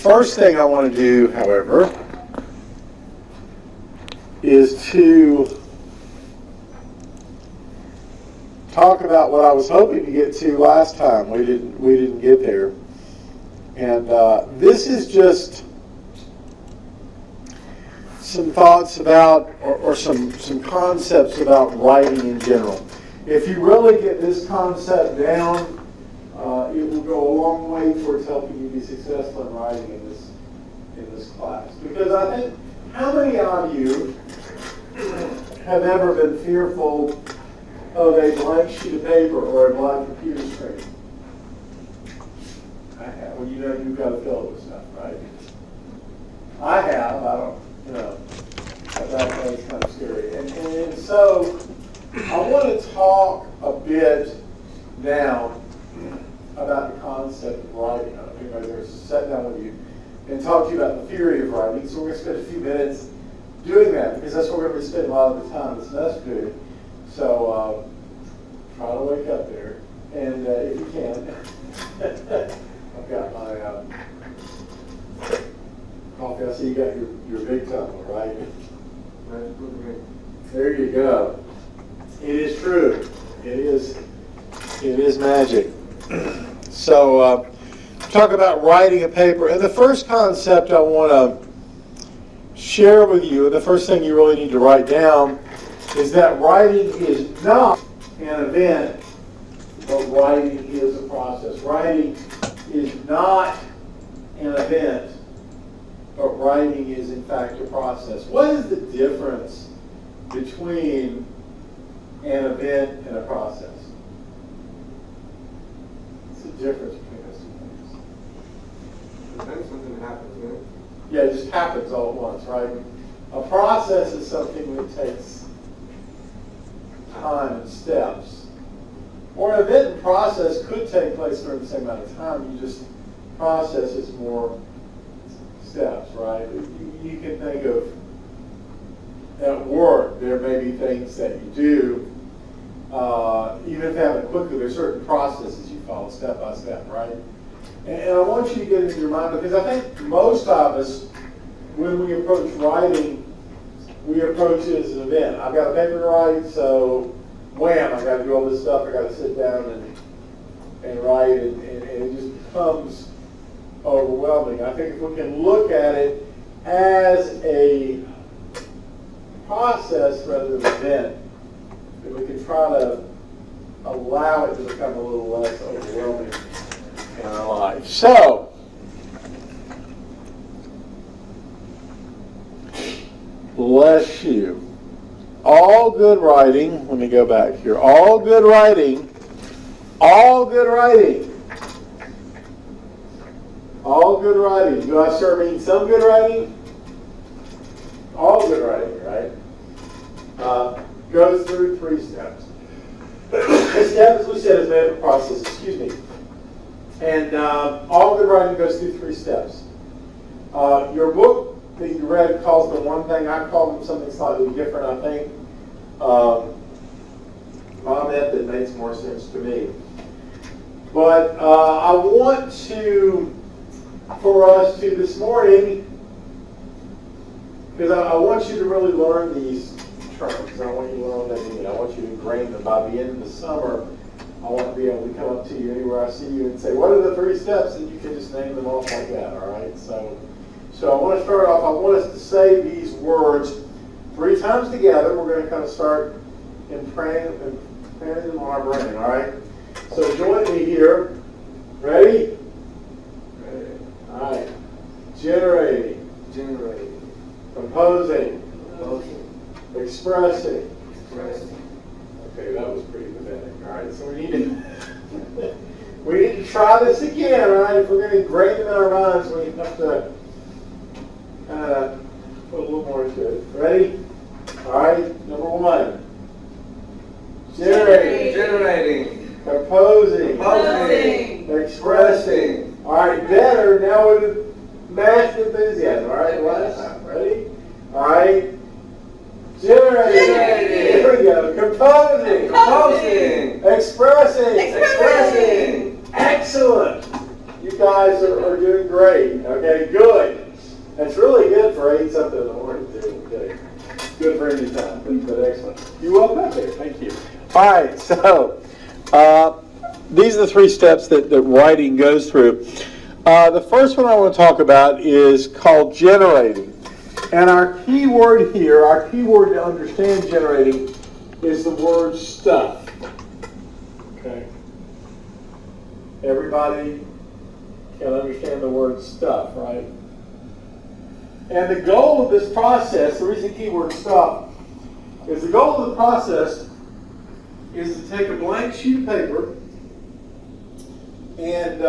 first thing I want to do, however, is to talk about what I was hoping to get to last time. We didn't get there. And this is just some thoughts about, or some concepts about writing in general. If you really get this concept down, it will go a long way towards helping you be successful in writing in this class. Because I think, how many of you have ever been fearful of a blank sheet of paper or a blank computer screen? I have. Well, you know you've got to fill it with stuff, right? I have. I don't, that's kind of scary. And so I want to talk a bit now about the concept of writing. I don't know if anybody's ever sat down with you and talk to you about the theory of writing. So we're going to spend a few minutes doing that, because that's what we're going to spend a lot of the time this semester doing. So try to wake up there, and if you can, I've got my coffee. I see you got your big tumbler, right? There you go. It is true. It is magic. So talk about writing a paper, and the first concept I want to share with you, and the first thing you really need to write down, is that writing is not an event, but writing is a process. Writing is not an event, but writing is in fact a process. What is the difference between an event and a process? What's the difference between those two things? Depends, something happens, right? Yeah, it just happens all at once, right? A process is something that takes time and steps. Or an event and process could take place during the same amount of time. You just process is more steps, right? You can think of, at work, there may be things that you do, even if they happen quickly, there's certain processes you follow step by step, right? And I want you to get into your mind, because I think most of us, when we approach writing, we approach it as an event. I've got a paper to write, so wham, I've got to do all this stuff. I've got to sit down and write, and it just becomes overwhelming. I think if we can look at it as a process rather than an event, then we can try to allow it to become a little less overwhelming in our life. So, bless you. All good writing, let me go back here. All good writing, do I sure mean some good writing? All good writing, right? Goes through 3 steps. A step, as we said, is made of a process, excuse me. And all good writing goes through 3 steps. Your book that you read calls them one thing. I call them something slightly different, I think. My method makes more sense to me. But I want for us to this morning, because I want you to really learn these terms. I want you to learn what they mean. I want you to ingrain them. By the end of the summer, I want to be able to come up to you anywhere I see you and say, what are the 3 steps? And you can just name them off like that, all right? So I want to start off, I want us to say these words 3 times together. We're going to kind of start imprinting them on our brain, all right? So join me here. Ready? Ready. All right. Generating. Composing. Expressing. Okay, that was pretty pathetic. All right, so we need to try this again, all right? If we're going to ingrain them in our minds, we have to put a little more into it. Ready? All right, number 1. Generating. Composing. Expressing. All right, better. Now with mass enthusiasm. All right, last time. Ready? All right. Generating. Here we go. Composing. Expressing. Expressing. Excellent. You You guys are doing great. Okay, good. That's really good for 8 something in the morning too. Okay. Good for any time, but excellent. You woke up there. Thank you. All right, so these are the 3 steps that writing goes through. The first one I want to talk about is called generating. And our key word here, our key word to understand generating is the word stuff. Okay. Everybody can understand the word stuff, right? And the goal of this process, the reason keyword stuff, is the goal of the process is to take a blank sheet of paper and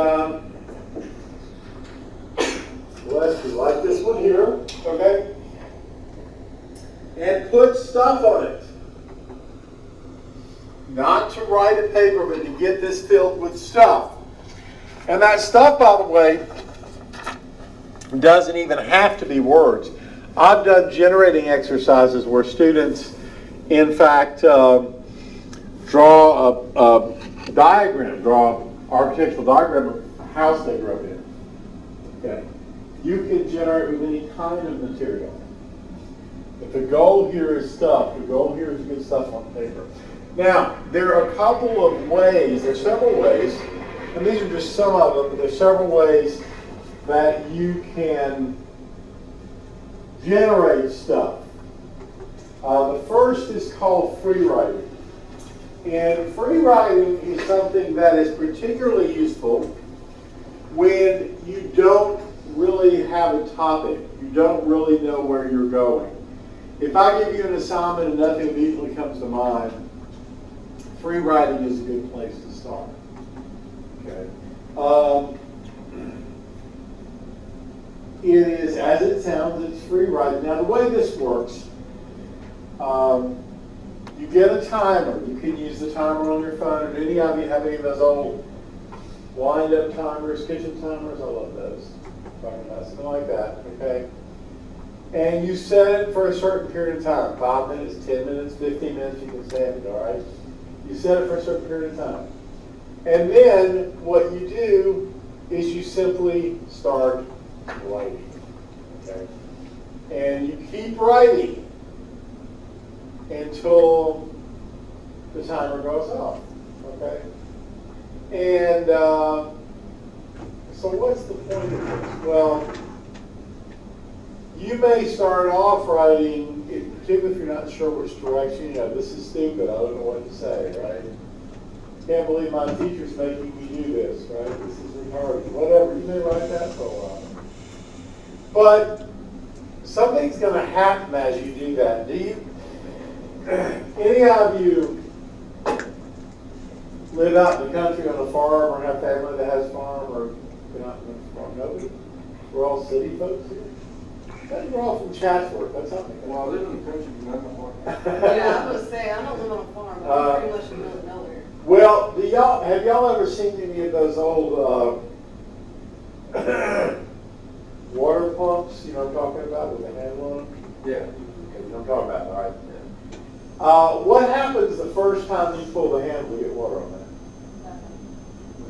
let's do like this one here, okay? And put stuff on it. Not to write a paper, but to get this filled with stuff. And that stuff, by the way, doesn't even have to be words. I've done generating exercises where students, in fact, draw a diagram, draw an architectural diagram of a house they grew up in. Okay. You can generate with any kind of material. But the goal here is stuff. The goal here is to get stuff on paper. Now, there are a couple of ways, there's several ways, and these are just some of them, but there's several ways that you can generate stuff. The first is called free writing. And free writing is something that is particularly useful when you don't really have a topic. You don't really know where you're going. If I give you an assignment and nothing immediately comes to mind, free writing is a good place to start. Okay. It is, as it sounds, it's free writing. Now, the way this works, you get a timer. You can use the timer on your phone. Or any of you have any of those old wind-up timers, kitchen timers? I love those. Talking about something like that, okay? And you set it for a certain period of time. 5 minutes, 10 minutes, 15 minutes, you can stand it, all right? You set it for a certain period of time. And then what you do is you simply start writing, okay? And you keep writing until the timer goes off, okay? And so what's the point of this? Well, you may start off writing, particularly if you're not sure which direction, you know, this is stupid, I don't know what to say, right? Can't believe my teacher's making me do this, right? This is retarded. Whatever, you may write that for a while. But something's going to happen as you do that. Do you? Any of you live out in the country on a farm or have family that has a farm or been out on a farm? Nobody? We're all city folks here? We're all from Chatsworth. That's something. Well, I live in the country, but not on a farm. Yeah, I was going to say, I don't live on a farm, but I'm pretty much in the middle of nowhere. Well, have y'all ever seen any of those old water pumps, you know what I'm talking about, with a handle on them? Yeah. Okay, you know what I'm talking about, all right? What happens the first time you pull the handle to get water on that?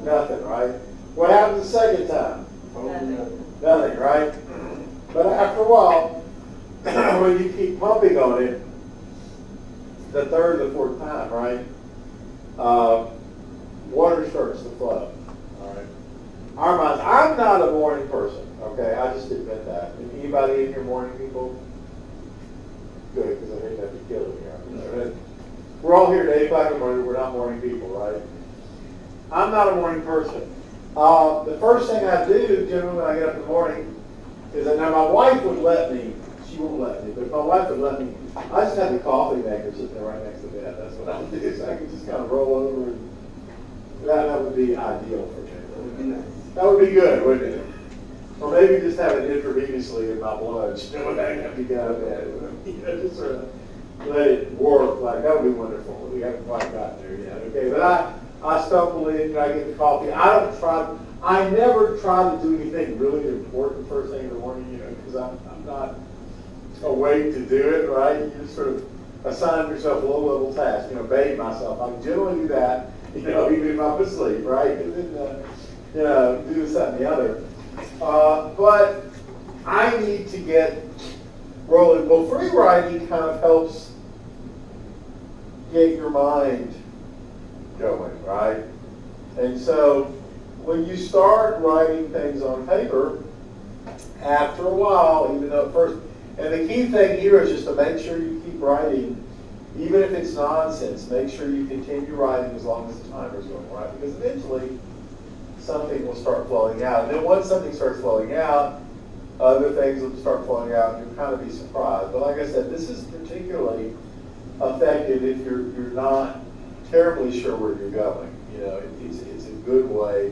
Nothing, right? What happens the second time? Nothing, right? But after a while, when you keep pumping on it, the third or the fourth time, right? Water starts to flow. All right. Our minds. I'm not a morning person. Okay, I just admit that. Anybody in here morning people? Good, because I think that'd be killing me. We're all here at 8 o'clock in the morning. We're not morning people, right? I'm not a morning person. The first thing I do generally when I get up in the morning is that now my wife would let me. She won't let me, but if my wife would let me, I just have the coffee maker sitting there right next to bed. That's what I would do. So I could just kind of roll over, and that would be ideal for me. That would be nice. That would be good, wouldn't it? Or maybe just have it intravenously in my blood. You know, when I have to get out of bed. You know, just sort of let it work. Like that would be wonderful. We haven't quite gotten there yet. Okay, but I stumble in, I get the coffee. I never try to do anything really important first thing in the morning, you know, because I'm not awake to do it, right? You just sort of assign yourself a low-level task, you know, bathe myself. I generally do that, you know, even if I'm asleep, right? And then you know, do this, that, and the other. But I need to get rolling. Well, free writing kind of helps get your mind going, right? And so when you start writing things on paper, after a while, even though at first, and the key thing here is just to make sure you keep writing, even if it's nonsense, make sure you continue writing as long as the timer's going, right? Because eventually something will start flowing out. And then once something starts flowing out, other things will start flowing out, and you'll kind of be surprised. But like I said, this is particularly effective if you're not terribly sure where you're going. You know, it's a good way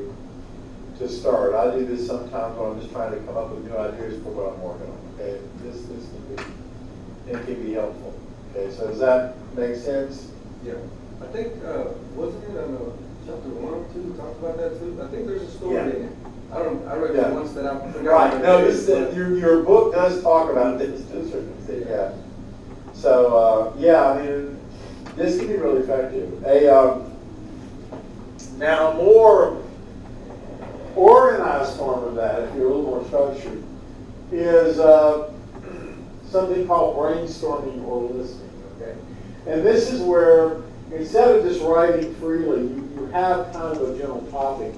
to start. I do this sometimes when I'm just trying to come up with new ideas for what I'm working on. Okay, this can be helpful. Okay, so does that make sense? Yeah. I think, wasn't it on chapter 1 or 2, talked about that too? I think there's a story in it. I read it once that I forgot. Right, no, your book does talk about this to a certain extent, yeah. So, yeah, I mean, this can be really effective. Now, a more organized form of that, if you're a little more structured, is something called brainstorming or listening, okay? And this is where, instead of just writing freely, you have kind of a general topic,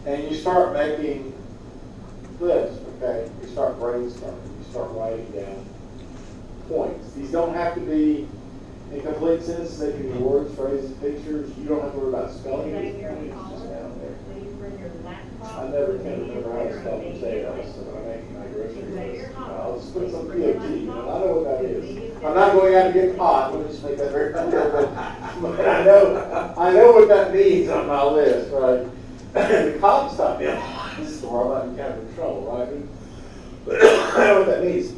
and you start making lists, okay? You start brainstorming, you start writing down points. These don't have to be in complete sentences, they can be words, phrases, pictures. You don't have to worry about spelling these points, it's just down there. I never can remember how to spell potatoes, so when I'm making my grocery list, I'll just put some POT, you know, I know what that is. I'm not going out to get caught, let me just make that very clear, but I know what that means on my list, right? The cops stop me on the store, I might be kind of in trouble, right? I know what that means.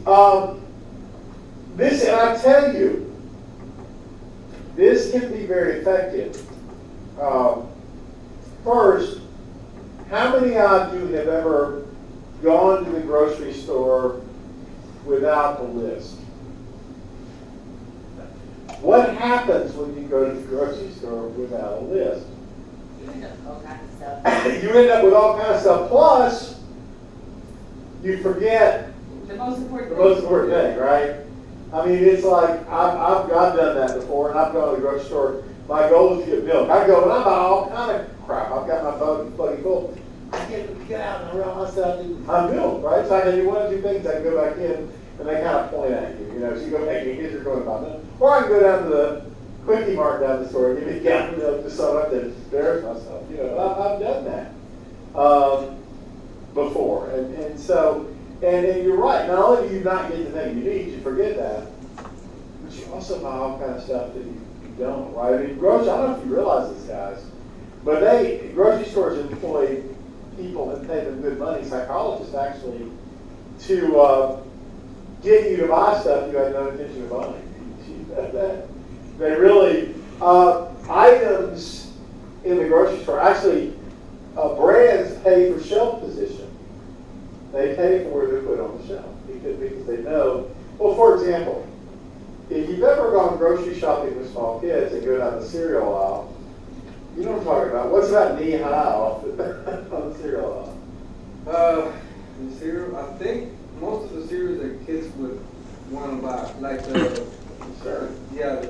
This, and I tell you, this can be very effective. First, how many of you have ever gone to the grocery store without the list? What happens when you go to the grocery store without a list? You end up with all kinds of stuff. You end up with all kinds of stuff. Plus, you forget The most important thing, right? I mean, it's like, I've done that before, and I've gone to the grocery store. My goal is to get milk. I go and I buy all kind of crap. I've got my buggy full. I get out and around myself. I'm milk, right? So I can do one or two things. I can go back in, and they kind of point at you. You know, so you go back in, you're going to buy milk. Or I can go down to the Quickie Mart down the store and give me a gallon of milk just so I don't have to embarrass myself. You know, I've done that before. And so, and you're right. Not only do you not get the thing you need, you forget that, but you also buy all kind of stuff that you don't, right? I mean, grocery, I don't know if you realize this, guys, but grocery stores employ people and pay them good money, psychologists actually, to get you to buy stuff you had no intention of buying. They really, items in the grocery store, actually, brands pay for shelf position. They pay for where they're put on the shelf because they know. Well, for example, if you've ever gone grocery shopping with small kids and go down the cereal aisle, you know what I'm talking about. What's about knee high off on the cereal aisle? The cereal, I think most of the cereals that kids would want to buy, like the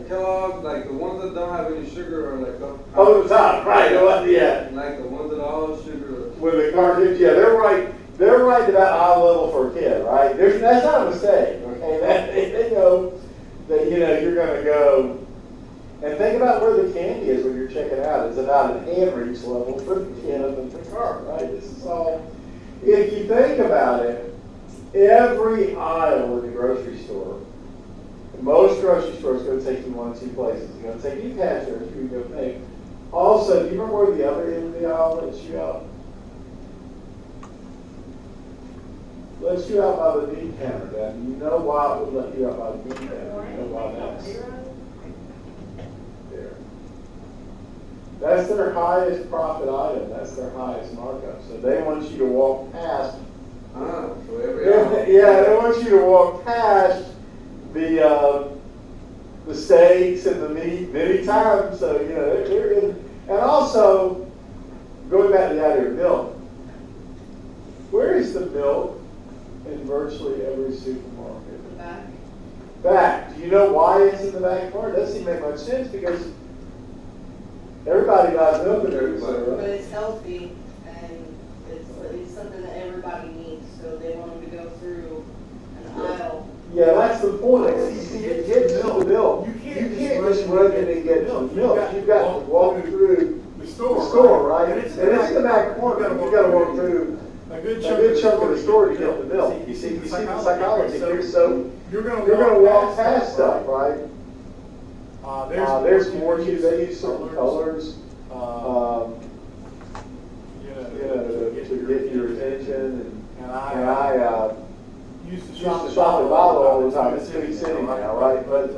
Kellogg's, like the ones that don't have any sugar, or like the top, right? Yeah. Like the ones that are all sugar. With the cartridge, yeah, they're right. They're right about eye level for a kid, right? That's not a mistake. Okay, they know that you're going to go and think about where the candy is when you're checking out. It's about an hand reach level for the kid up in the cart, right? This is all. If you think about it, every aisle in the grocery store, most grocery stores going to take you one of two places. They're going to take you cash register, you go pay. Also, do you remember where the other end of the aisle lets you out? Lets you out by the meat counter, Dad. You know why it would let you out by the meat counter. You know why that's there. That's their highest profit item. That's their highest markup. So they want you to walk past. So every aisle. Yeah, they want you to walk past the steaks and the meat many times. So they're in. And also, going back to the idea of milk, Where is the milk in virtually every supermarket? Back. Back. Do you know why it's in the back part? It doesn't seem to make much sense because everybody buys milk in there. But it's healthy and it's something that everybody needs, so they want them to go through an aisle. Yeah, that's the point. You get to the milk. You can't just run in and get to the milk. You've got to walk through the store, right? And it's in the back corner. You've got to walk through a good chunk of the store to get the milk. You see the psychology here. So you're going to walk past stuff, right? There's more to it. They use certain colors, to get your attention. And I used to shop at Bottle all the time. It's City City now, right? But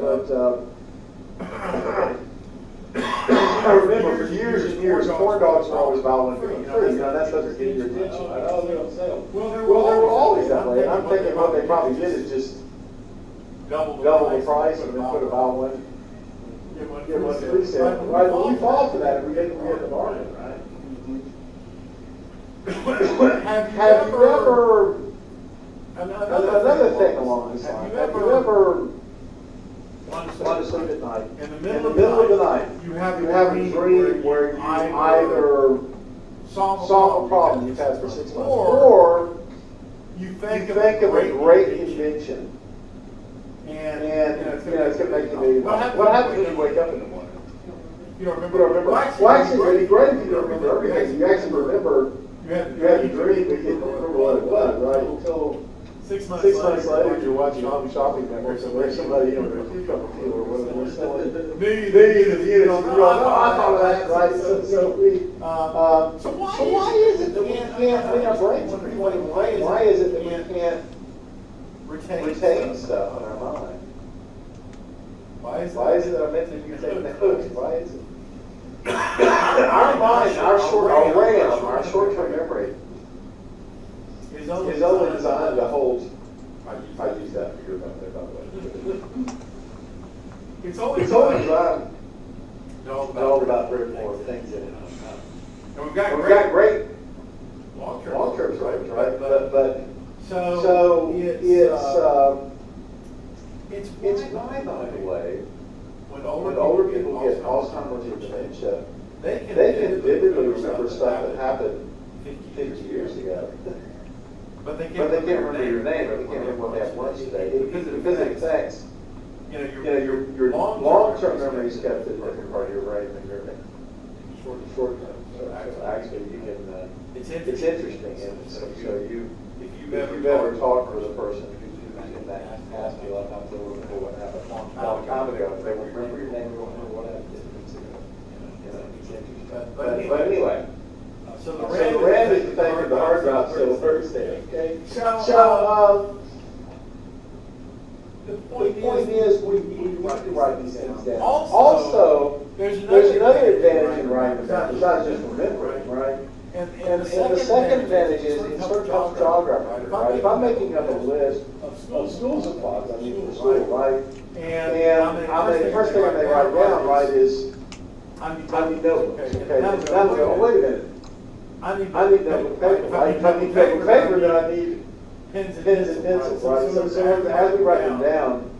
I remember for years and years, corn dogs were always buy one for free. You know, that's supposed to get your attention. Right? Oh, they're on sale. Well, they were always that way. And I'm thinking what they probably did is just double the price and then put a buy one, get one free sale. Right? Well, we fall for that if we get the bargain, right? Have you ever? Another thing along this line. Have you ever want to sleep at night? In the middle of the night, you have a dream where you either solve a problem you've had for 6 months, or you think of a great invention, and it's going to make you believe. What happens when you wake up in the morning? You don't remember. Well, actually, it'd be great if you don't remember everything. You actually remember you had a dream, but you didn't remember what it was, right? Until 6 months later, you're watching Home Shopping Network, and there's somebody, or whatever they're selling. Millions of units. And you're like, oh, I thought of that, right? So why is it that we can't, our brains are pretty well ingrained. Why is it that we can't retain stuff in our mind? Why is it that I meant that you take notes? Why is it? Our mind, our short-term memory is only designed to hold. I use that figure about there, by the way. It's only designed to hold about 3 or 4 things in it. And we've got great long-term storage, right? But so it's why, by the way, when older people get Alzheimer's or dementia, they can vividly remember stuff that happened 50 years ago. But they can't remember your name, or they can't remember what they had lunch today. Because it affects, your long-term memory is kept in a different part of your brain than your short-term. So actually, you can. It's interesting, and so if you've ever talked with a person who's in that capacity, a lot of times they will remember what happened a long time ago. They will remember your name, they will remember what happened 10 minutes ago. It's interesting. But anyway. So the RAM is the thing, and the hard drive is still a Thursday. Okay. So the point is, we need to write these things down. Also, there's another advantage in writing them down besides just remembering, right? And the second advantage is it sort of helps geography, right? If I'm making up a list of school supplies I need for school, right? And the first thing I may write down, right, is I need notebooks. Okay. Now we go, wait a minute. I need notebook paper, right? If I need notebook paper, then I need pens and pencils, right? So as we write them down,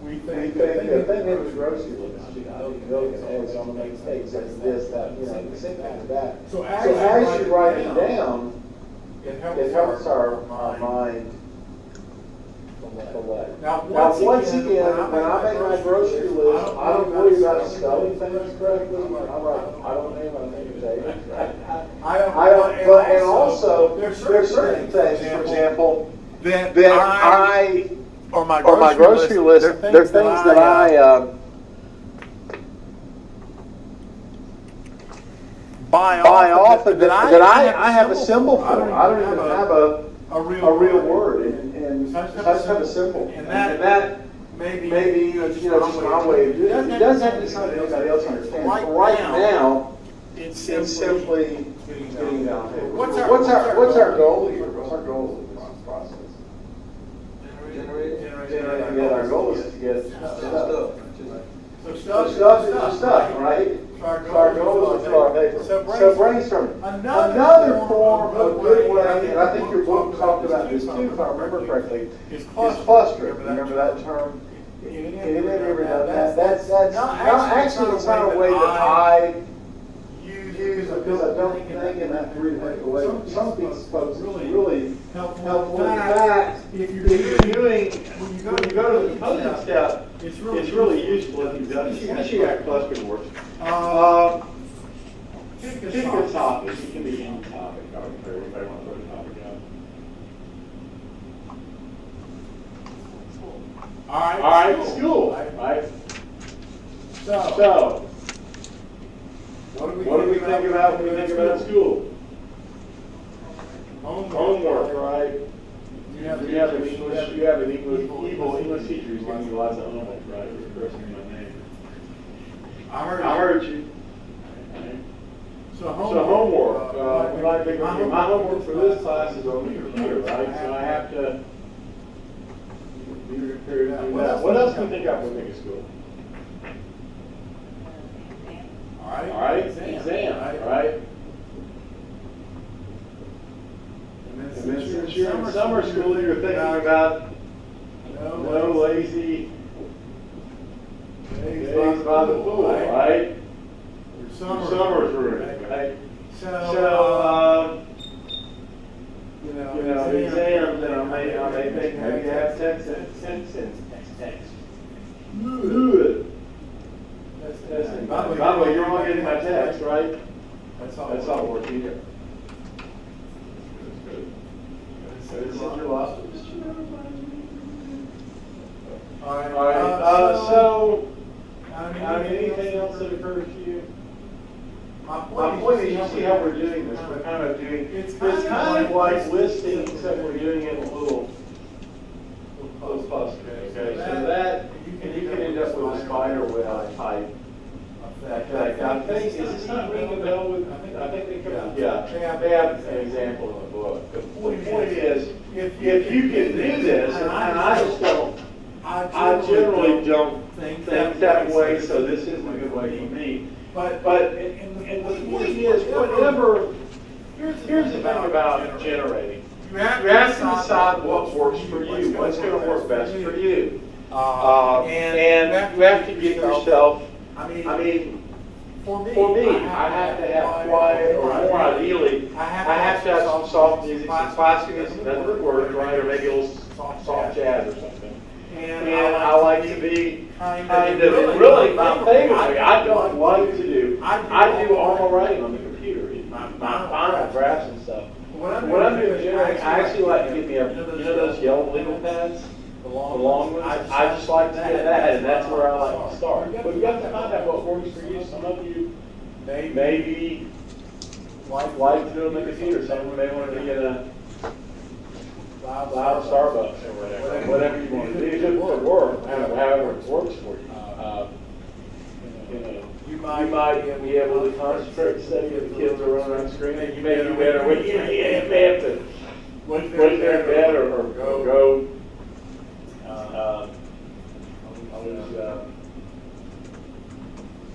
we think the thing in the grocery list, I need milk and eggs, I'm gonna make steaks, and this, that, the same thing as that. So as you write it down, it helps our mind collect. Now, once again, when I make my grocery list, I don't worry about spelling things correctly. I don't name my name potatoes, right? And also, there are certain things, for example, that I, or my grocery list, there are things that I buy often that I have a symbol for. I don't even have a real word, and I just have a symbol. And that maybe just my way of doing it. It doesn't have to be something anybody else understands. Right now, it's simply getting down paper. What's our goal here? What's our goal in this process? Generate. Our goal is to get stuff. So stuff is stuff, right? Our goal is to fill our paper. So brainstorming. Another form of good way and I think your book talked about this too, if I remember correctly, is clustering. Remember that term? Anybody ever done that? That's not actually the kind of way that I use, because I don't think in that three-dimensional way. Some folks really helpful. In fact, if you're doing, when you go to the composing step, it's really useful if you've done it, especially at cluster works. Pick a topic. It can be any topic. Everybody want to throw a topic out. All right, school. Right. So, what do we think about when we think about school? Homework, right? You have an evil English teacher who's giving you lots of homework, right? You're cursing my name. I heard you. So homework. My homework for this class is on the computer, right? So I have to be prepared to do that. What else can we think of when we think of school? All right, exam, right? And then since you're in summer school, you're thinking about no lazy days by the pool, right? Your summer's ruined, right? So exams, and I may think maybe have text. Good. By the way, you're all getting my text, right? That's all working here. All right. So, anything else that occurs to you? My point is, you see how we're doing this. We're kind of doing, it's kind of like listing, except we're doing it in a little cluster. Okay, so that, and you can end up with a spider web type. I think, is this not ringing a bell with, I think they come, yeah, they have an example in the book. The point is, if you can do this, and I just don't, I generally don't think that way, so this isn't a good way for me. But and the point is, whatever, here's the thing about generating. You have to decide what works for you, what's going to work best for you. And you have to give yourself, I mean, for me, I have to have quiet, or more ideally, I have to have some soft music, some classical music, nothing but words, right, or maybe a little soft jazz or something. And I like to be kind of, really my favorite thing I don't like to do, I do all my writing on the computer, my final drafts and stuff. When I'm doing generating, I actually like to get me a, those yellow legal pads, the long ones. I just like to get that, and that's where I like to start. But you have to find out what works for you. Some of you maybe like to do it on the computer. Some of you may want to get a loud Starbucks or whatever you want to do to work, however it works for you. You might be able to concentrate, study if the kids are running around screaming. You may do better when you may have to wait there in bed or go.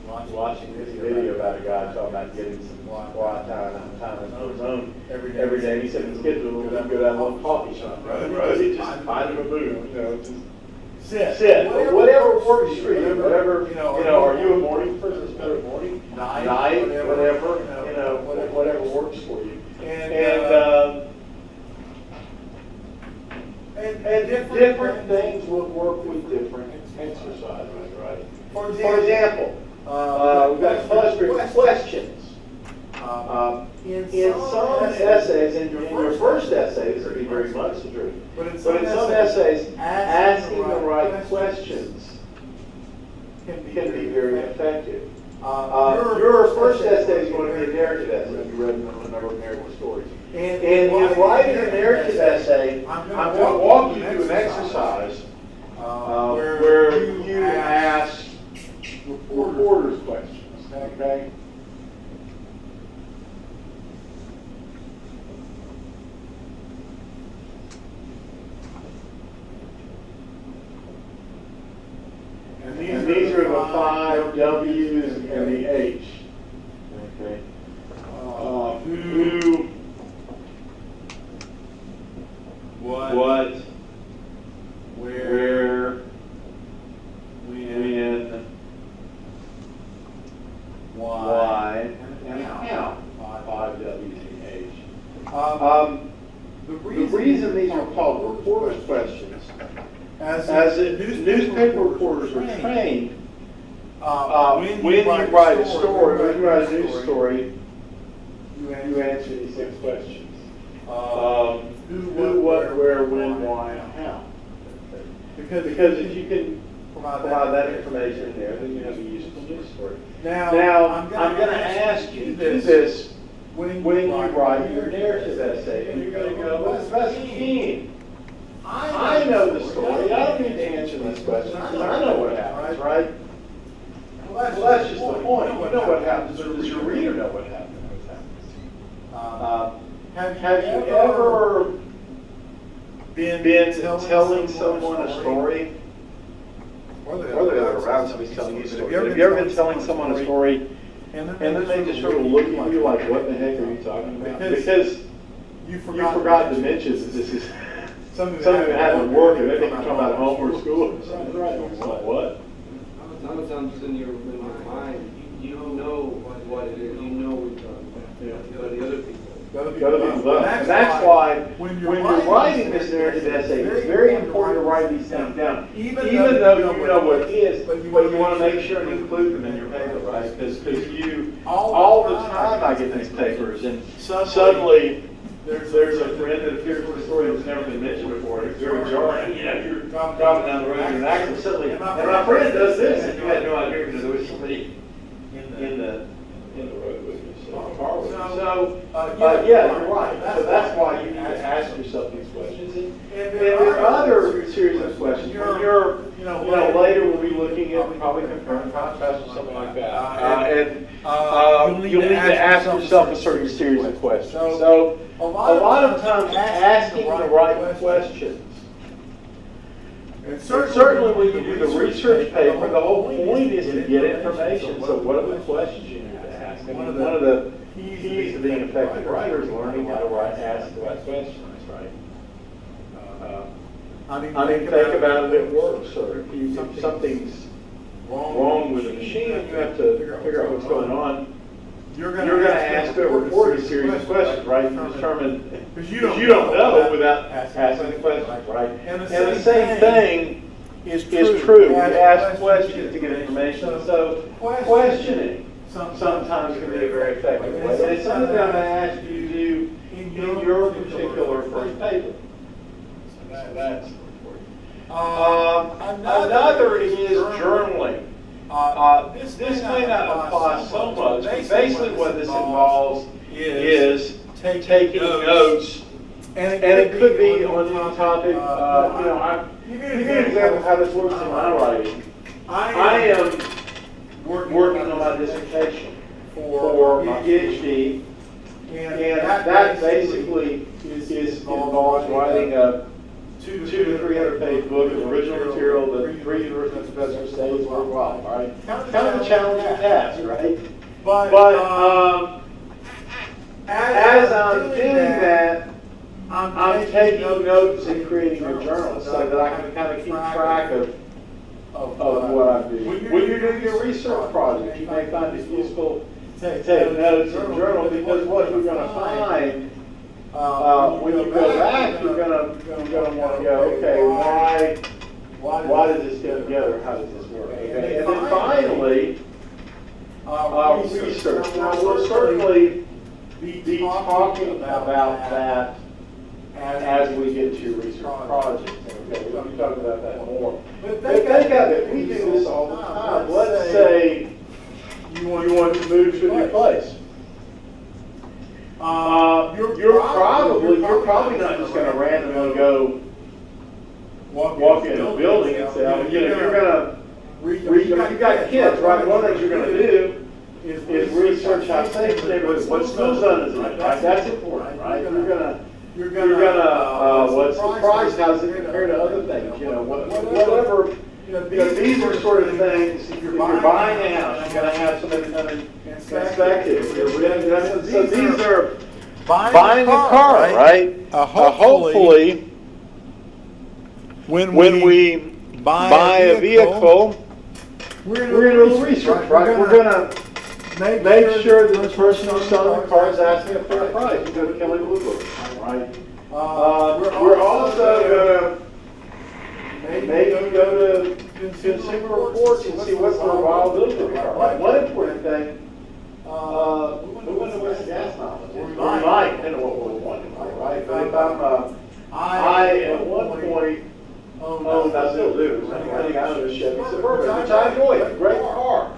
I was watching this video about a guy talking about getting some quiet time on his own every day. He said his kids would go down to a little coffee shop, right? He just find him a booth, just sit. Whatever works for you, whatever, are you a morning person? It's better morning, night, whatever works for you. And different things will work with different exercises, right? For example, we've got clustering questions. In some essays, in your first essay, this will be very much the truth, but in some essays, asking the right questions can be very effective. Your first essay is going to be a narrative essay. You read a number of narrative stories. And in writing a narrative essay, I'm going to walk you through an exercise where you ask reporters questions. Okay? And these are the 5 W's and the H. Okay. what, where, when, why, and how. 5 W's and H. The reason these are called reporter's questions, as newspaper reporters are trained, when you write a story, when you write a news story, you answer these 6 questions. Who, what, where, when, why, and how. Because if you can provide that information there, then you have a useful news story. Now I'm going to ask you this when you write your narrative essay, and you're going to go, well, Professor King, I know the story. I don't need to answer these questions because I know what happens, right? Well, that's just the point. You know what happens, or does your reader know what happens? Have you ever been telling someone a story? Or the other way around, somebody's telling you a story. Have you ever been telling someone a story and then they just sort of look at you like, what the heck are you talking about? Because you forgot to mention that this is something that happened at work, and they think you're talking about homework, school. What? Sometimes in your mind, you know what it is. You know what you're talking about. But the other people. And that's why when you're writing this narrative essay, it's very important to write these things down. Even though you know what it is, but you want to make sure and include them in your paper, right? Because you, all the time I get these papers, and suddenly there's a friend that appears in the story that's never been mentioned before. It's very jarring. You know, you're driving down the road and actually suddenly, and my friend does this, and you had no idea because there was somebody in the road with you. So, yeah, you're right. So that's why you need to ask yourself these questions. And there are other series of questions. When you're, later we'll be looking at probably compare and contrast or something like that. And you'll need to ask yourself a certain series of questions. So, a lot of times asking the right questions. And certainly when you do the research paper, the whole point is to get information. So what are the questions you need to ask? I mean, one of the keys to being an effective writer is learning how to ask the right questions, right? I mean, think about it at work, or if something's wrong with the machine and you have to figure out what's going on, you're going to ask the reporter a series of questions, right? To determine, because you don't know without asking the questions, right? And the same thing is true. We ask questions to get information. So questioning sometimes can be a very effective way. And it's something that I'm going to ask you to do in your particular first paper. So that's another is journaling. This may not apply so much, but basically what this involves is taking notes, and it could be on any topic. I'll give you an example of how this works in my writing. I am working on my dissertation for my PhD, and that basically involves writing a 200 to 300 page book of original material that 3 university professors say is worthwhile, right? Kind of a challenging task, right? But as I'm doing that, I'm taking notes and creating a journal so that I can kind of keep track of what I'm doing. When you're doing your research project, you may find it useful to take notes and journal, because what you're going to find when you go back, you're going to want to go, okay, why did this get together? How does this work? Okay? And then finally, research. Now, we'll certainly be talking about that as we get to your research project. Okay, we'll be talking about that more. But think of it, we do this all the time. Let's say you want to move to a new place. You're probably not just going to randomly go walk into a building and say, you're going to read. You've got kids, right? One of the things you're going to do is research how safe the neighborhood is. What school zone is it? Right? That's important, right? You're gonna what's the price? How does it compare to other things? Whatever. These are sort of things. If you're buying a house, you're gonna have somebody come and inspect it. So these are buying a car, right? Hopefully when we buy a vehicle, we're going to do a little research, right? We're going to make sure that the person who's selling the car is asking a fair price. You go to Kelly Blue Book, right? We're also going to maybe go to Consumer Reports and see what's the reliability of the car. Right? One important thing, we want to know what's the gas mileage. We might, depending on what we're wanting, right? But if I at one point owned, I still do, I think I own a Chevy Suburban, which I enjoy. It's a great car.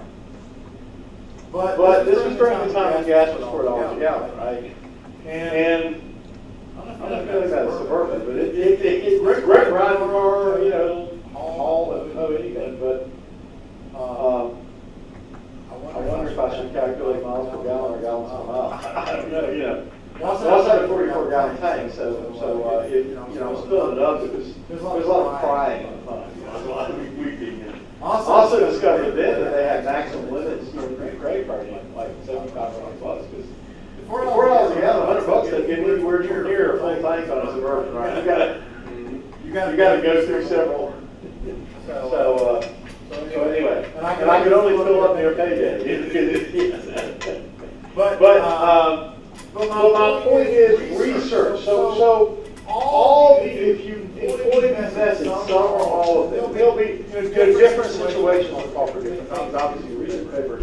But this was during the time when gas was $4 a gallon, right? And I'm not feeling about a Suburban, but it's a great riding car, you know, haul and anything, but I wonder if I should calculate miles per gallon or gallons per mile. I don't know, you know. I also had a 44-gallon tank, so you know, I was filling it up. There was a lot of crying on the phone. You know, there was a lot of weeping. And also discovered then that they had maximum limits for credit card, like $75 bucks. Because $4 a gallon, $100 doesn't get anywhere near a full tank on a Suburban, right? You got to go through several. So anyway, and I could only fill up their payday. But my point is research. So all if you employ possess some or all of them, there'll be different situations that call for different things. Obviously, research paper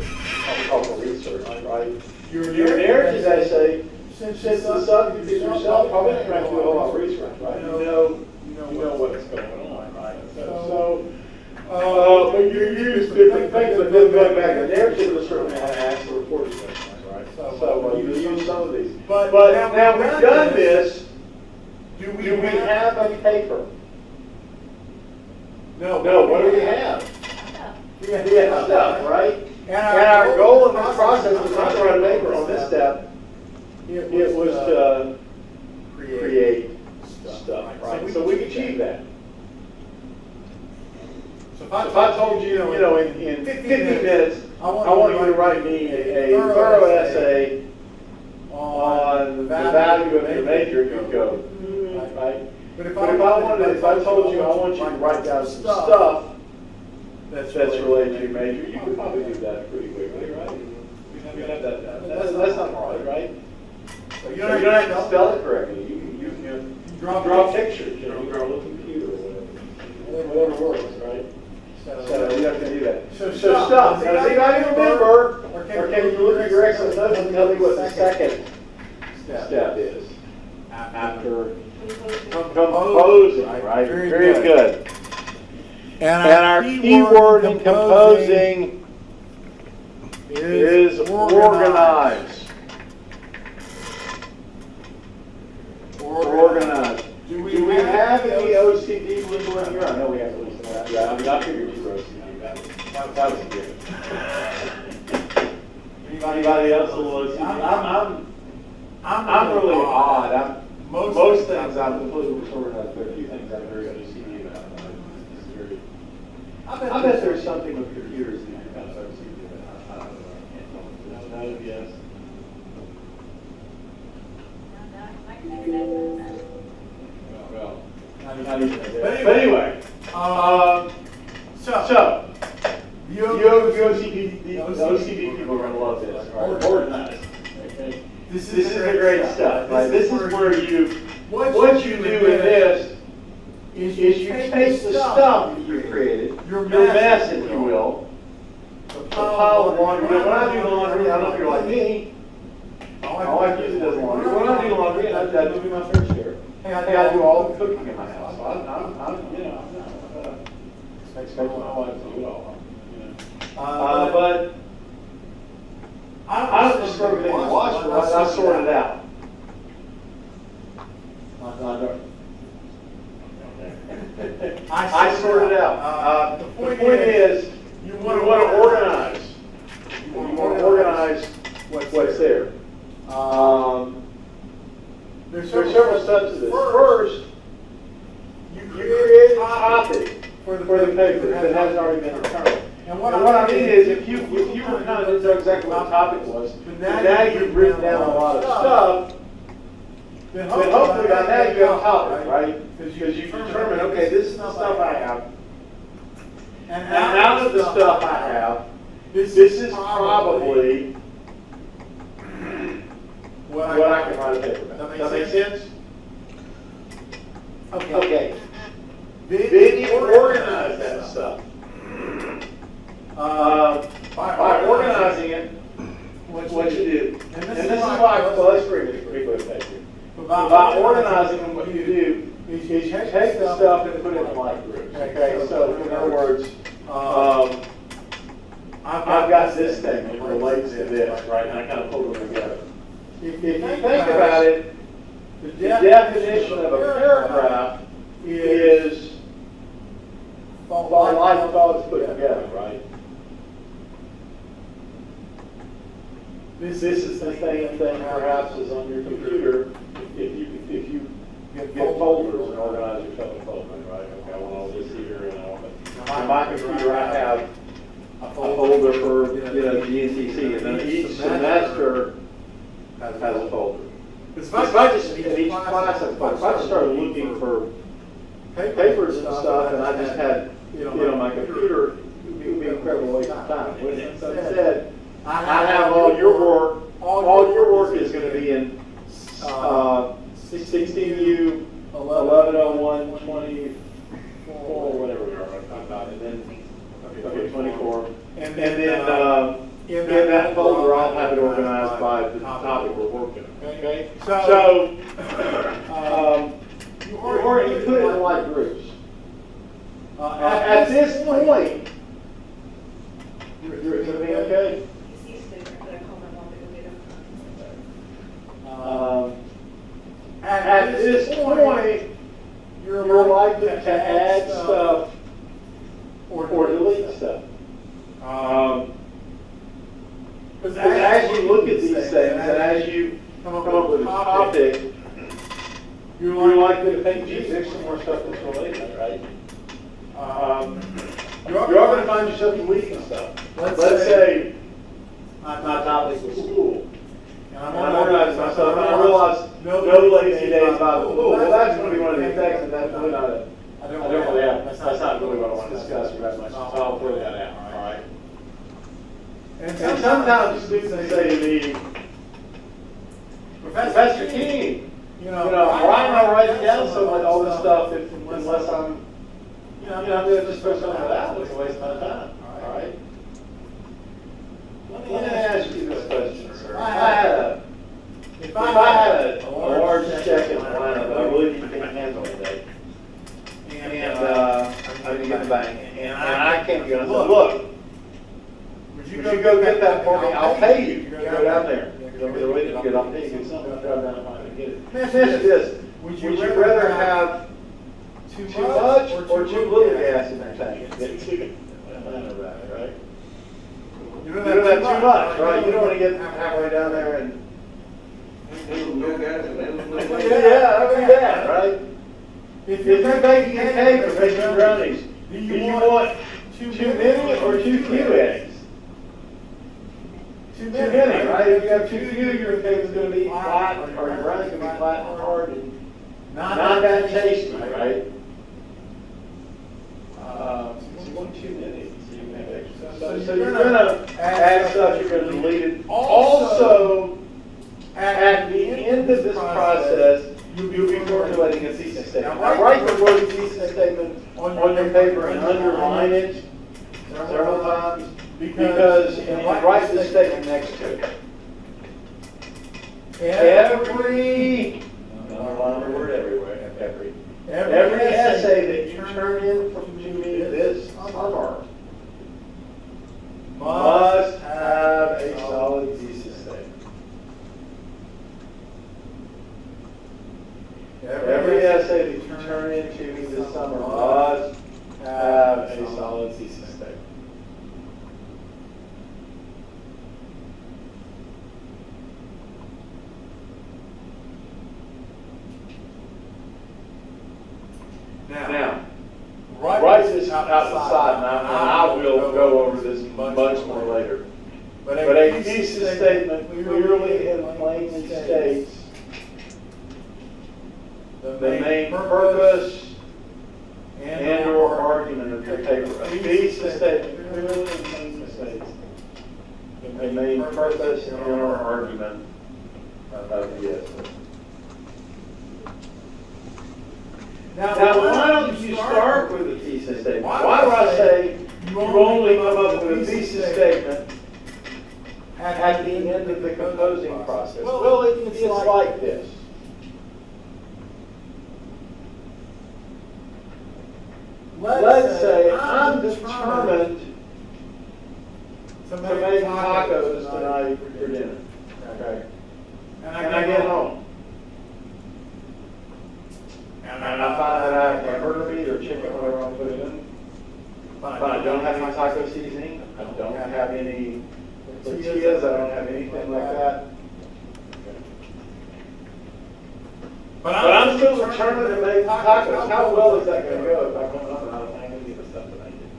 call for research, right? Your narrative essay, since the subject is yourself, probably not going to do a whole lot of research, right? You know what's going on, right? But you use different things, but then going back, the narrative is certainly going to ask the reporting questions, right? So you use some of these. But now we've done this. Do we have a paper? No. What do we have? We have stuff, right? And our goal in this process was not to write a paper on this step. It was to create stuff, right? So we achieved that. So if I told you, in 50 minutes, I want you to write me a thorough essay on the value of your major, you'd go, right? But if I told you I want you to write down some stuff that's related to your major, you could probably do that pretty quickly, right? You have that. That's not hard, right? So you don't have to spell it correctly. You can draw pictures, you draw a little computer or whatever works, right? So you have to do that. So stuff. Now, does anybody remember, or can you look at your Excel notes and tell me what the second step is after composing, right? Very good. And our keyword in composing is organize. Organize. Do we have any OCD people in here? I know we have at least that. Yeah, I mean, I figured you were OCD. That was a given. Anybody else a little OCD? I'm really odd. Most things I'm completely disorganized. There are a few things I'm very OCD about. I bet there's something with computers that you're kind of OCD about. I don't know. No, yes. Well, but anyway, so you OCD people are going to love this. Right? Organized. Okay. This is the great stuff. Right? This is where what you do in this is you take the stuff that you created, your mess, if you will, the pile of laundry. When I do laundry, I don't know if you're like me. My wife usually does laundry. When I do laundry, I do my fair share. Hey, I do all the cooking in my house. I'm expecting my wife to do it all. But I don't just throw everything in the washer. I sort it out. I sort it out. The point is, you want to organize. You want to organize what's there. There's several steps to this. First, you create a topic for the paper that hasn't already been returned. And what I mean is, if you were kind of didn't know exactly what the topic was, but now you've written down a lot of stuff, then hopefully by now you have a topic, right? Because you determine, okay, this is the stuff I have. And out of the stuff I have, this is probably what I can write a paper about. Does that make sense? Okay. Then you organize that stuff. By organizing it, what you do. And this is why let's read it. Thank you. By organizing them, what you do is you take the stuff and put it in like groups. Okay, so in other words, I've got this thing that relates to this, right? And I kind of pull them together. If you think about it, the definition of a paragraph is the like thoughts put together, right? This is the same thing perhaps as on your computer. If you get folders and organize yourself in folders, right? Okay, I want all this here and all that. On my computer, I have a folder for GNCC, and then each semester has a folder. If I just in each class, if I just started looking for papers and stuff, and I just had my computer, it would be an incredible waste of time. So instead, I have all your work. All your work is going to be in 16U, 1101, 24, whatever we are, and then 24, and then in that folder I'll have it organized by the topic we're working on. Okay, so you put it in like groups. At this point, you're going to be okay. At this point, you're likely to add stuff or delete stuff. Because as you look at these things and as you come up with a topic, you're likely to think, geez, there's some more stuff that's related, right? You're going to find yourself deleting stuff. Let's say my topic was school. And I'm organizing myself, and I realize no lazy days about the pool. Well, that's going to be one of the effects, and that's really not it. I don't really have. That's not really what I want to discuss very much. So I'll throw that out. All right. And sometimes students say to me, Professor King, why am I writing down so much all this stuff unless I'm, I'm going to just throw something out? It's a waste of my time. All right. Let me ask you this question, sir. If I had a large check in Atlanta that I really didn't get hands on today, and I didn't get the bank, and I came to you and I said, look, would you go get that for me? I'll pay you. Go down there. Don't be the way to get. I'll pay you. Get something. Drive down and find it. Get it. Let me ask you this: would you rather have too much or too little gas in your tank? Right? You don't have too much, right? You don't want to get halfway down there and. Yeah, I mean that, right? If you're baking a cake or baking brownies, do you want too many or too few eggs? Too many, right? If you have too few, your cake is going to be flat, or your brownie's going to be flat and hard and not that tasty, right? So you want too many, so you can have extra. So you're going to add stuff, you're going to delete it. Also, at the end of this process, you'll be formulating a thesis statement. Now, write the word thesis statement on your paper and underline it several times because and write the statement next to it. Every essay that you turn in from me this summer must have a solid thesis statement. Every essay that you turn into me this summer must have a solid thesis statement. Now, write this out the side, and I will go over this much more later. But a thesis statement clearly and plainly states the main purpose and/or argument of your paper. A thesis statement clearly contains states the main purpose and/or argument of the essay. Now, why don't you start with a thesis statement? Why do I say you only come up with a thesis statement at the end of the composing process? Well, it's like this. Let's say I'm determined to make tacos tonight for dinner. Okay. And I get home. And I find that I have burger meat or chicken, whatever I'm putting in. But I don't have any taco seasoning. I don't have any tortillas. I don't have anything like that. But I'm still determined to make tacos. How well is that going to go if I come up and I don't have any of the stuff that I did?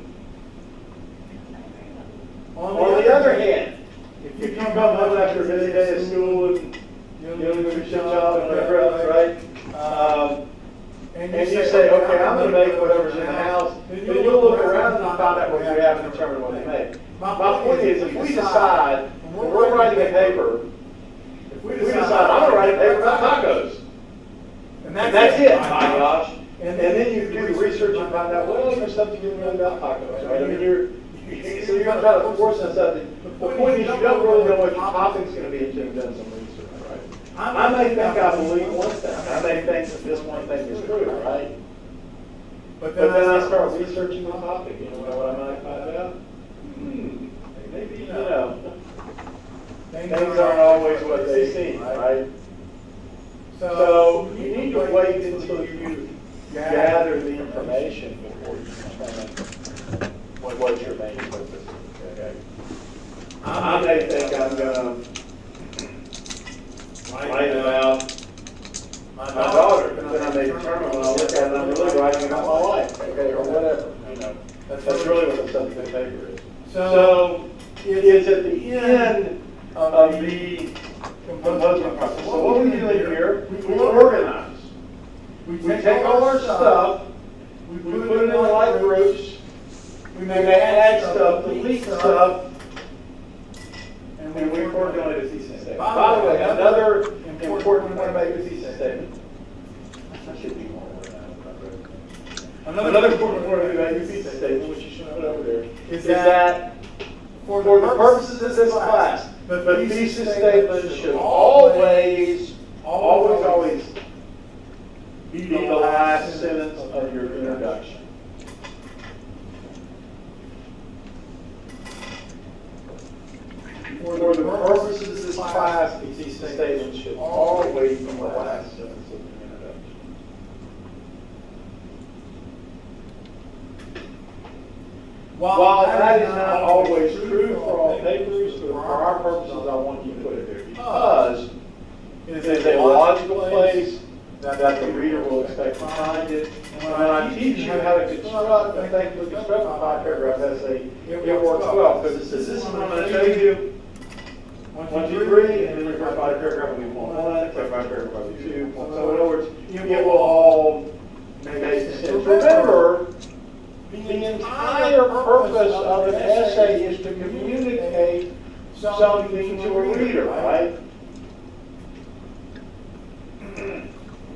On the other hand, if you come home after a busy day of school and dealing with your job and whatever else, right? And you say, okay, I'm going to make whatever's in the house. Then you'll look around and find out what you have and determine what to make. My point is, if we decide, when we're writing a paper, if we decide, I'm going to write a paper about tacos. And that's it, my gosh. And then you do the research and find out, well, there's something you really about tacos, right? I mean, so you're trying to force on something. The point is, you don't really know what your topic's going to be until you've done some research, right? I may think I believe one thing. I may think that this one thing is true, right? But then I start researching the topic. You know what I might find out? Maybe, you know, things aren't always what they seem, right? So you need to wait until you gather the information before you determine what your main purpose is. Okay? I may think I'm going to write about my daughter, but then I may determine when I look at it, I'm really writing about my life, okay, or whatever. You know, that's really what the subject of the paper is. So it's at the end of the composing process. So what are we doing here? We organize. We take all our stuff, we put it in the right groups, we may add stuff, delete stuff, and we formulate a thesis statement. By the way, another important point about your thesis statement, I should be more another important point about your thesis statement, which you should put over there, is that for the purposes of this class, the thesis statement should always be the last sentence of your introduction. For the purposes of this class, the thesis statement should always be the last sentence of your introduction. While that is not always true for all papers, but for our purposes, I want you to put it there because it is a logical place that the reader will expect to find it. And when I teach you how to construct, effectively construct a 5-paragraph essay, it works well because it says, this is what I'm going to show you. 1, 2, 3, and then your 5-paragraph will be point 1, 5-paragraph will be 2. So in other words, it will all make sense. Remember, the entire purpose of an essay is to communicate something to a reader, right?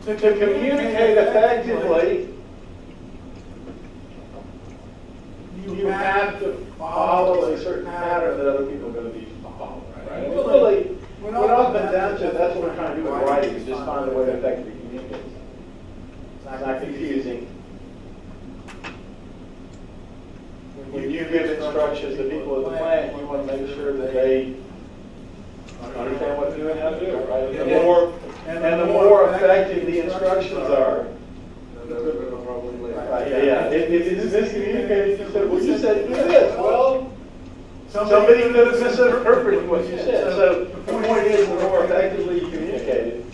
To communicate effectively, you have to follow a certain pattern that other people are going to be following, right? And really, when I've been down to it, that's what we're trying to do with writing, is just find a way to effectively communicate. It's not confusing. When you give instructions to people at the plant, you want to make sure that they understand what to do and how to do it, right? And the more effective the instructions are, right, yeah. If it's miscommunicated, you said, well, you said do this. Well, somebody could have misinterpreted what you said. So the point is, the more effectively you communicate it,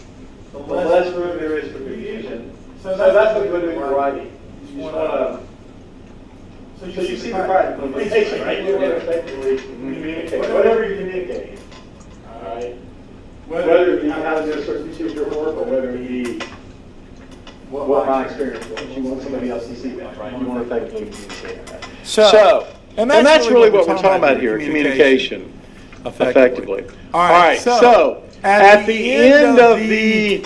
the less room there is for confusion. So that's what you do in your writing. You just want to. So you see the practical implication, right? You want to effectively communicate whatever you're communicating. All right. Whether it be how to do a certain piece of work, or whether it be what my experience was. You want somebody else to see that, right? You want to effectively communicate that. So, And that's really what we're talking about here, communication effectively. All right, so at the end of the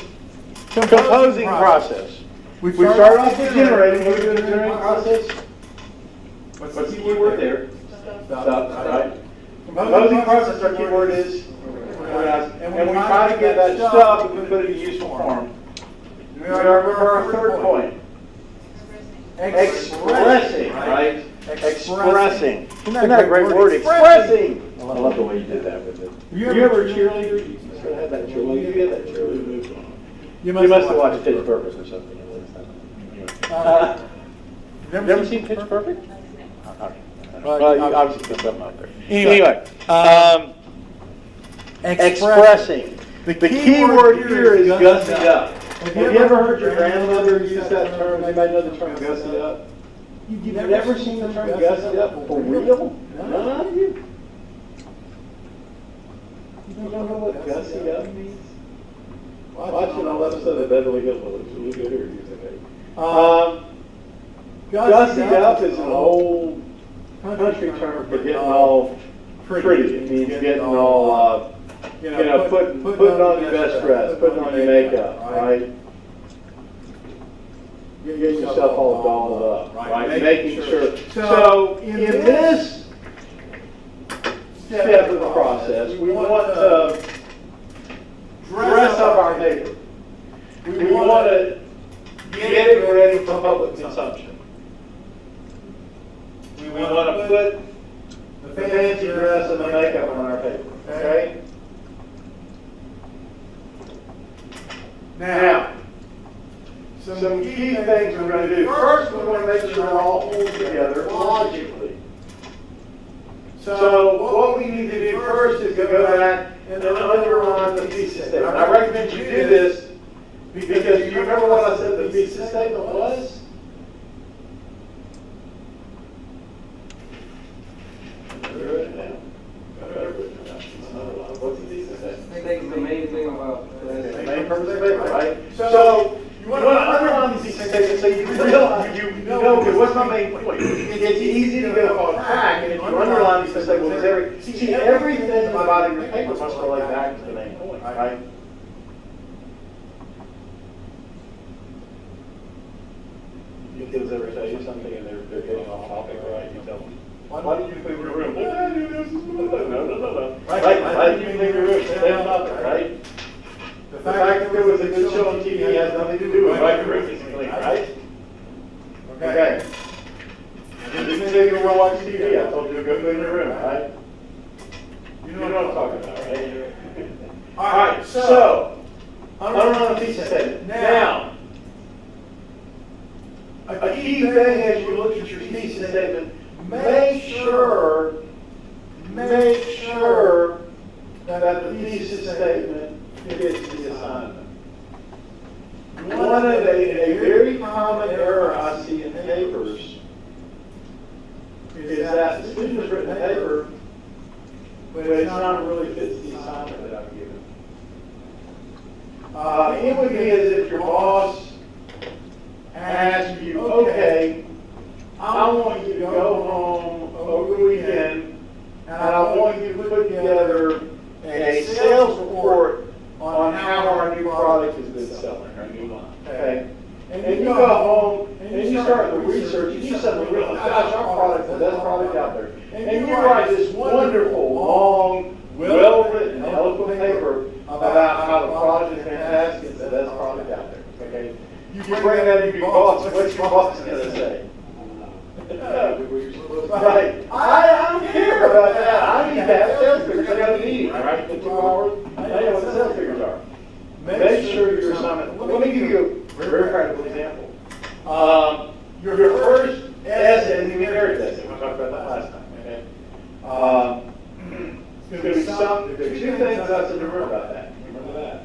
composing process, we start off with generating. What do we do in the generating process? What's the keyword there? Stuff, right? Composing process, our keyword is organize. And we try to get that stuff and we put it in useful form. Remember our third point. Expressing, right? Expressing. Isn't that a great word? Expressing. I love the way you did that with it. You ever a cheerleader? You must have had that cheerleader. You had that cheerleader move on. You must have watched Pitch Perfect or something. Never seen Pitch Perfect? Well, you obviously put something out there. Anyway, expressing. The key word here is gussing up. Have you ever heard your grandmother use that term? Anybody know the term gussing up? You've never seen the term gussing up for real? None of you? You don't know what gussing up means? Watching an episode of Beverly Hills, it's really good here. Gussing up is an old country term for getting all pretty. It means getting all, putting on your best dress, putting on your makeup, right? Getting yourself all dolled up, right? Making sure. So in this step of the process, we want to dress up our paper. We want to get it ready for public consumption. We want to put the fancy dress and the makeup on our paper, okay? Now, some key things we're going to do. First, we want to make sure we're all pulled together logically. So what we need to do first is go back and underline the thesis statement. I recommend you do this because you remember what I said the thesis statement was? What's the thesis statement? I think the main thing about the main purpose of paper, right? So you want to underline the thesis statement so you realize, you know, okay, what's my main point? It's easy to get off track, and if you underline these things, well, everything about your paper must relate back to the main point, right? Your kids ever tell you something and they're getting off topic, right? You tell them, why did you clean your room? No. Why did you clean your room? Stay on topic, right? The fact that there was a good show on TV has nothing to do with why your room is clean, right? Okay. You didn't say you were going to watch TV. I told you to go clean your room, right? You know what I'm talking about, right? All right, so, underline the thesis statement. Now, a key thing as you look at your thesis statement, make sure that the thesis statement fits the assignment. One of a very common error I see in papers is that the student has written a paper, but it's not really fits the assignment that I've given. It would be as if your boss asked you, okay, I want you to go home over the weekend and I want you to put together a sales report on how our new product has been selling, our new line, okay? And you go home and you start the research and you suddenly realize, gosh, our product's the best product out there. And you write this wonderful, long, well-written, eloquent paper about how the product is fantastic, it's the best product out there, okay? You bring that to your boss, what's your boss going to say? Right. I don't care about that. I need to have sales figures. I got a meeting, right? For 2 hours. I know what the sales figures are. Make sure your assignment. Let me give you a very practical example. Your first essay is the narrative essay. We talked about that last time. Okay. It's going to be some. There's 2 things I have to remember about that. Remember that.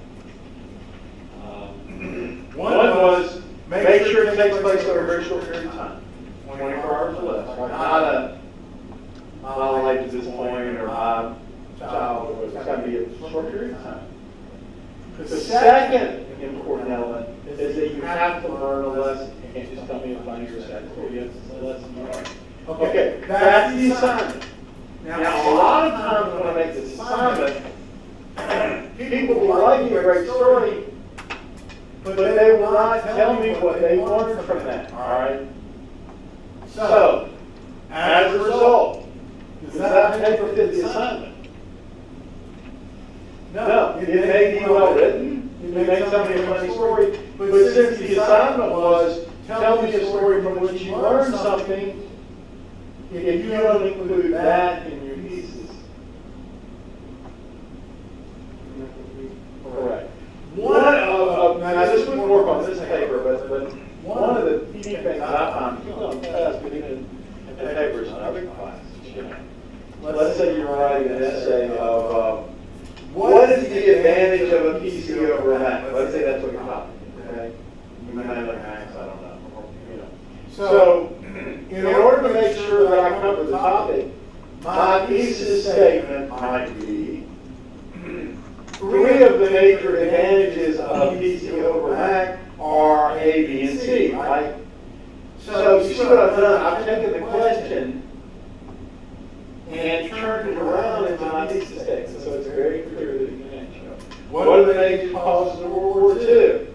One was make sure it takes place over a very short period of time. 24 hours or less, right? Not a late to this point or my child. It's got to be a short period of time. The second important element is that you have to learn a lesson. You can't just tell me it's on your set. You have to lesson you learn. Okay, that's the assignment. Now, a lot of times when I make this assignment, people will write me a great story, but they will not tell me what they learned from that, all right? So, as a result, does that paper fit the assignment? No, it may be well written, it may tell me a funny story, but since the assignment was, tell me a story from which you learned something, if you don't include that in your pieces. Correct. Now this wouldn't work on this paper, but one of the key things I found, people don't test, but even in papers in other classes, you know. Let's say you're writing an essay of, what is the advantage of a PC over a Mac? Let's say that's what you're talking about, okay? You might have Macs, I don't know. You know. So, in order to make sure that I cover the topic, my thesis statement might be 3 of the major advantages of PC over Mac are A, B, and C, right? So you see what I've done? I've taken the question and turned it around into my thesis statement, so it's very clear that you can answer. What are the major causes of World War II?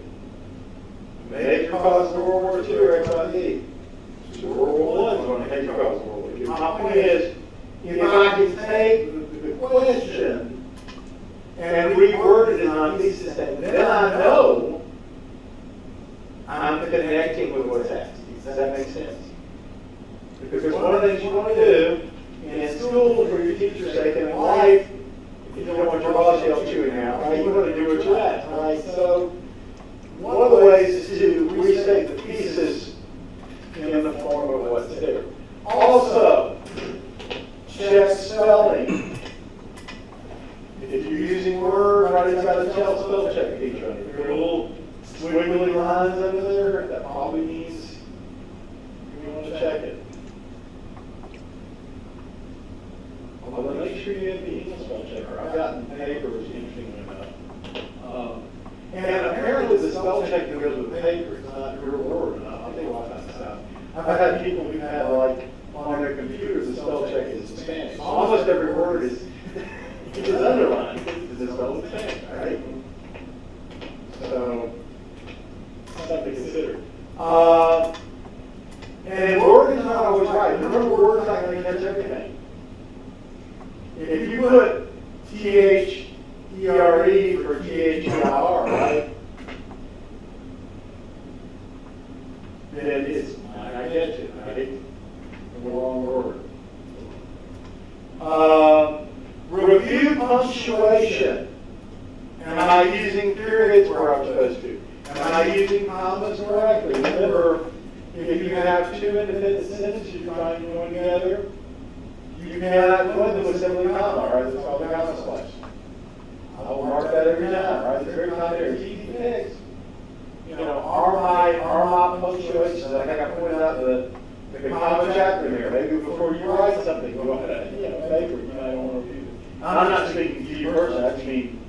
The major causes of World War II are X, Y, Z. World War I is one of the major causes of World War II. My point is, if I can take the question and reword it in my thesis statement, then I know I'm connecting with what's asked. Does that make sense? Because one of the things you want to do in school for your teacher's sake and in life, if you don't want your boss yell chewing out, right? You want to do what you're asked, right? So one of the ways is to restate the thesis in the form of what's there. Also, check spelling. If you're using Word, right, it's got a spell check feature under it. There are little squiggly lines under there. That probably means you want to check it. Although make sure you have the English spell checker. I've gotten papers, interestingly enough. And apparently the spell check that goes with the paper is not your word. I'll tell you why that's out. I've had people who've had, like, on their computers, the spell check is in Spanish. So almost every word is underlined because it's spelled in Spanish, right? So, something to consider. And Word is not always right. Remember, Word's not going to catch everything. If you put T-H-E-R-E for T-H-E-R, right? Then it's, I get you, right? In the wrong order. Review punctuation. Am I using periods where I'm supposed to? Am I using commas correctly? Remember, if you have 2 independent sentences you're trying to join together, you cannot join them with simply comma, right? It's called a comma slash. I will mark that every time, right? It's very common. It's easy to fix. You know, are my punctuations, I think I pointed out the comma chapter here. Maybe before you write something, go ahead, paper, you might want to review it. I'm not speaking to you personally, I just mean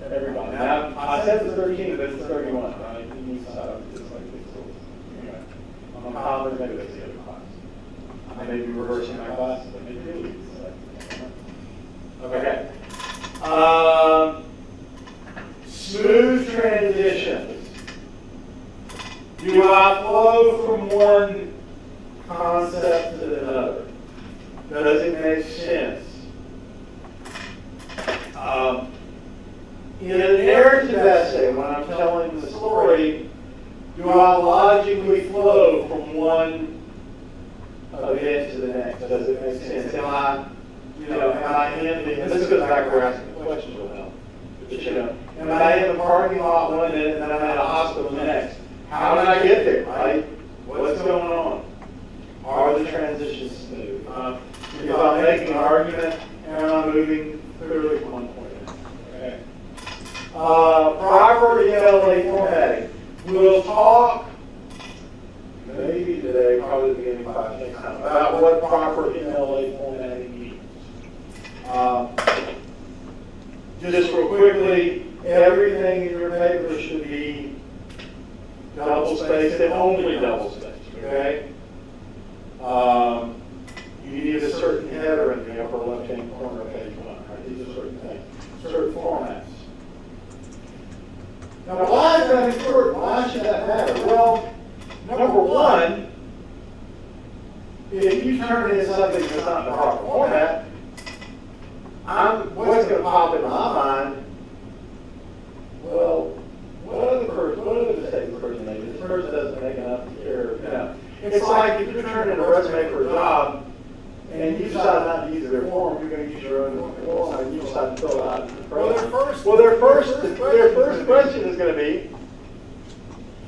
everybody. Now, I said it's 13, but it's 31, right? It's like this. Anyway, on commas, maybe that's the other class. I may be reversing my classes, but maybe really. Okay. Smooth transitions. Do I flow from one concept to another? Does it make sense? In a narrative essay, when I'm telling the story, do I logically flow from one event to the next? Does it make sense? Am I handling, and this goes back to where asking the questions will help. But am I in the parking lot one minute and then I'm at a hospital the next? How did I get there, right? What's going on? Are the transitions smooth? If I'm making an argument and I'm moving clearly from one point to another. Okay. Proper ELA formatting. We'll talk maybe today, probably the beginning of class next time, about what proper MLA formatting means. Just real quickly, everything in your paper should be double spaced and only double spaced, okay? You need a certain header in the upper left-hand corner of page 1, right? These are certain things, certain formats. Now, why is that important? Why should that matter? Well, number one, if you turn it into something that's not in the proper format, what's going to pop into my mind? Well, what other mistake the person made? This person doesn't make enough to care. You know, it's like if you're turning in a resume for a job and you decide not to use their form, you're going to use your own form, and you decide to fill it out. Well, their first question is going to be,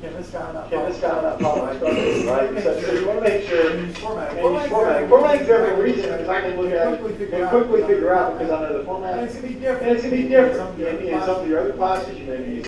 can this guy not follow my instructions, right? So you want to make sure, and formatting for every reason, because I can look at it and quickly figure out, because I know the format. And it's going to be different. In some of your other classes, you may be